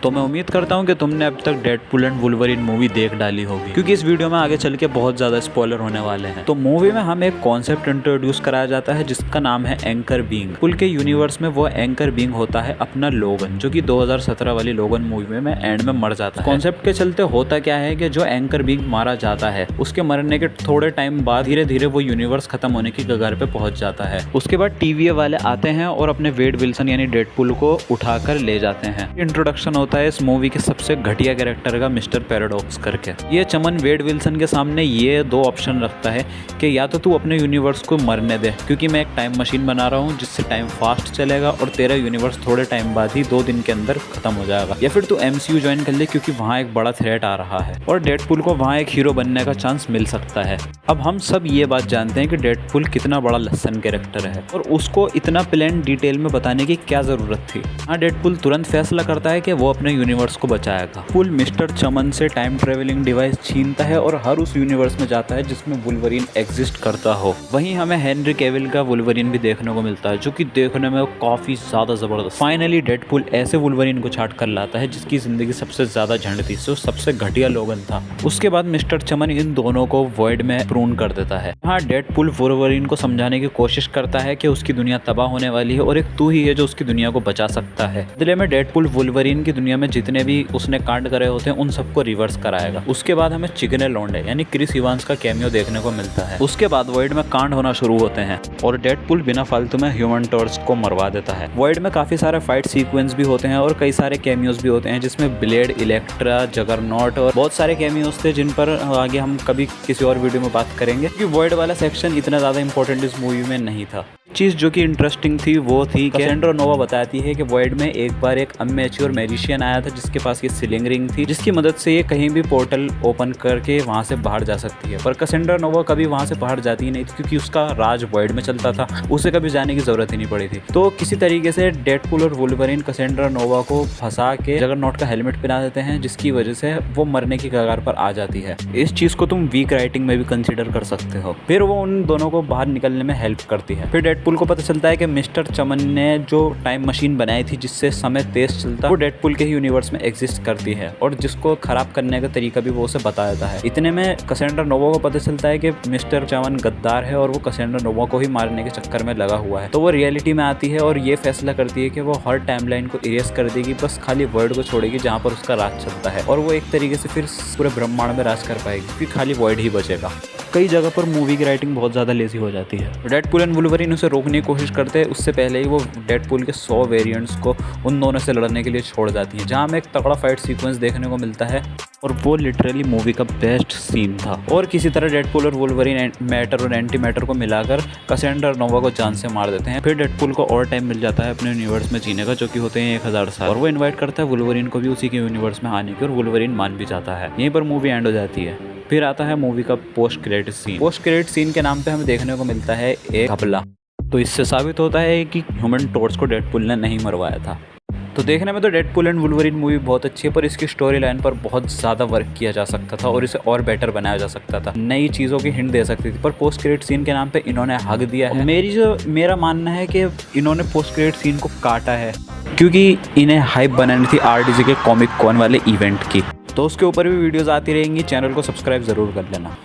तो मैं उम्मीद करता हूँ कि तुमने अब तक डेडपूल एंड वुल्वरीन मूवी देख डाली होगी, क्योंकि इस वीडियो में आगे चल के बहुत ज़्यादा स्पॉइलर होने वाले हैं। तो मूवी में हमें एक कॉन्सेप्ट इंट्रोड्यूस कराया जाता है जिसका नाम है एंकर बीइंग। पुल के यूनिवर्स में वो एंकर बीइंग होता है अपना लोगन, जो कि 2017 वाली लोगन मूवी में एंड में मर जाता है। कॉन्सेप्ट के चलते होता क्या है कि जो एंकर बीइंग मारा जाता है उसके मरने के थोड़े टाइम बाद धीरे धीरे वो यूनिवर्स खत्म होने की कगार पे पहुंच जाता है। उसके बाद टीवीए वाले आते हैं और अपने वेड विल्सन यानी डेडपूल को उठाकर ले जाते हैं। इंट्रोडक्शन होता है इस मूवी के सबसे घटिया कैरेक्टर का, मिस्टर पैराडॉक्स करके। ये चमन वेड विल्सन के सामने ये दो ऑप्शन रखता है कि या तो तू अपने यूनिवर्स को मरने दे, क्योंकि मैं एक टाइम मशीन बना रहा हूँ जिससे टाइम फास्ट चलेगा और तेरा यूनिवर्स थोड़े टाइम बाद ही 2 दिन के अंदर खत्म हो जाएगा, या फिर तू MCU ज्वाइन कर ले क्योंकि वहाँ एक बड़ा थ्रेट आ रहा है और डेडपूल को वहाँ एक हीरो बनने का चांस मिल सकता है। अब हम सब ये बात जानते हैं कि डेडपूल कितना बड़ा लसन कैरेक्टर है और उसको इतना प्लान डिटेल में बताने की क्या जरूरत थी। हाँ, डेडपूल तुरंत फैसला करता है कि वो अपने यूनिवर्स को बचाएगा। पुल मिस्टर चमन से टाइम ट्रेवलिंग डिवाइस छीनता है और हर उस यूनिवर्स में जाता है जिसमें वुल्वरीन एग्जिस्ट करता हो। वहीं हमें हेनरी कैविल का वुल्वरीन भी देखने को मिलता है, जो कि देखने में काफी ज्यादा जबरदस्त। फाइनली डेडपूल ऐसे वुल्वरीन को छाट कर लाता है जिसकी जिंदगी सबसे ज्यादा झंड थी, जो सबसे घटिया लोगन था। उसके बाद मिस्टर चमन इन दोनों को वॉइड में प्रून कर देता है। हाँ, डेडपूल वुल्वरीन को समझाने की कोशिश करता है कि उसकी दुनिया तबाह होने वाली है और एक तू ही है जो उसकी दुनिया को बचा सकता है। बदले में डेडपूल वुल्वरीन की दुनिया में जितने भी उसने कांड करे होते हैं उन सबको रिवर्स कराएगा। उसके बाद हमें चिकने लौंडे यानी क्रिस इवांस का कैमियो देखने को मिलता है। उसके बाद वॉइड में कांड होना शुरू होते हैं और डेडपूल बिना फालतू में ह्यूमन टॉर्च को मरवा देता है। वॉइड में काफी सारे फाइट सीक्वेंस भी होते हैं और कई सारे कैमियोज भी होते हैं जिसमें ब्लेड, इलेक्ट्रा, जगरनॉट और बहुत सारे कैमियोज थे जिन पर आगे हम कभी किसी और वीडियो में बात करेंगे, क्योंकि वॉइड वाला सेक्शन इतना ज्यादा इंपॉर्टेंट इस मूवी में नहीं था। चीज़ जो कि इंटरेस्टिंग थी वो थी कैसेंड्रा नोवा बताती है कि वॉइड में एक बार एक अनमैच्योर मैजिशियन आया था जिसके पास ये सीलिंग रिंग थी, जिसकी मदद से ये कहीं भी पोर्टल ओपन करके वहां से बाहर जा सकती है। पर कैसेंड्रा नोवा कभी वहां से बाहर जाती ही नहीं थी क्योंकि उसका राज वॉइड में चलता था, उसे कभी जाने की जरूरत ही नहीं पड़ी थी। तो किसी तरीके से डेडपूल और वुल्वरीन कैसेंड्रा नोवा को फंसा के जगरनॉट का हेलमेट पहना देते हैं, जिसकी वजह से वो मरने की कगार पर आ जाती है। इस चीज को तुम वीक राइटिंग में भी कंसिडर कर सकते हो। फिर वो उन दोनों को बाहर निकलने में हेल्प करती है। फिर डेडपूल को पता चलता है कि मिस्टर चमन ने जो टाइम मशीन बनाई थी जिससे समय तेज चलता, वो डेडपूल के ही यूनिवर्स में एग्जिस्ट करती है और जिसको खराब करने का तरीका भी वो उसे बता देता है। इतने में कैसेंड्रा नोवा को पता चलता है कि मिस्टर चमन गद्दार है और वो कैसेंड्रा नोवा को ही मारने के चक्कर में लगा हुआ है। तो वो रियलिटी में आती है और ये फैसला करती है कि वो हर टाइमलाइन को इरेज कर देगी, बस खाली वर्ल्ड को छोड़ेगी जहाँ पर उसका राज चलता है, और वो एक तरीके से फिर पूरे ब्रह्मांड में राज कर पाएगी क्योंकि खाली वर्ल्ड ही बचेगा। कई जगह पर मूवी की राइटिंग बहुत ज़्यादा लेजी हो जाती है। डेडपूल एंड वुल्वरीन उसे रोकने की कोशिश करते हैं, उससे पहले ही वो डेडपूल के 100 वेरिएंट्स को उन दोनों से लड़ने के लिए छोड़ जाती है, जहाँ हमें एक तगड़ा फाइट सीक्वेंस देखने को मिलता है और वो लिटरली मूवी का बेस्ट सीन था। और किसी तरह डेडपूल और वुल्वरीन मैटर और एंटी मैटर को मिलाकर कैसेंड्रा नोवा को जान से मार देते हैं। फिर डेडपूल को और टाइम मिल जाता है अपने यूनिवर्स में जीने का, जो कि होते हैं 1000 साल, और वो इन्वाइट करता है वुल्वरीन को भी उसी के यूनिवर्स में आने की, और वुल्वरीन मान भी जाता है। यहीं पर मूवी एंड हो जाती है। फिर आता है मूवी का post credit scene. Post credit scene के नाम पे हमें देखने को मिलता है एक घपला। तो इससे साबित होता है कि ह्यूमन टॉर्च को डेडपूल ने नहीं मरवाया था। तो देखने में तो डेडपूल एंड वुल्वरीन मूवी बहुत अच्छी है, पर इसकी स्टोरी लाइन पर बहुत ज़्यादा वर्क किया जा सकता था और इसे और बेटर बनाया जा सकता था, नई चीज़ों की हिंट दे सकती थी। पर पोस्ट क्रेडिट सीन के नाम पे इन्होंने हक दिया है। मेरा मानना है कि इन्होंने पोस्ट क्रेडिट सीन को काटा है क्योंकि इन्हें हाइप बनानी थी RDC के कॉमिक कॉन वाले इवेंट की। तो उसके ऊपर भी वीडियोज़ आती रहेंगी, चैनल को सब्सक्राइब ज़रूर कर लेना।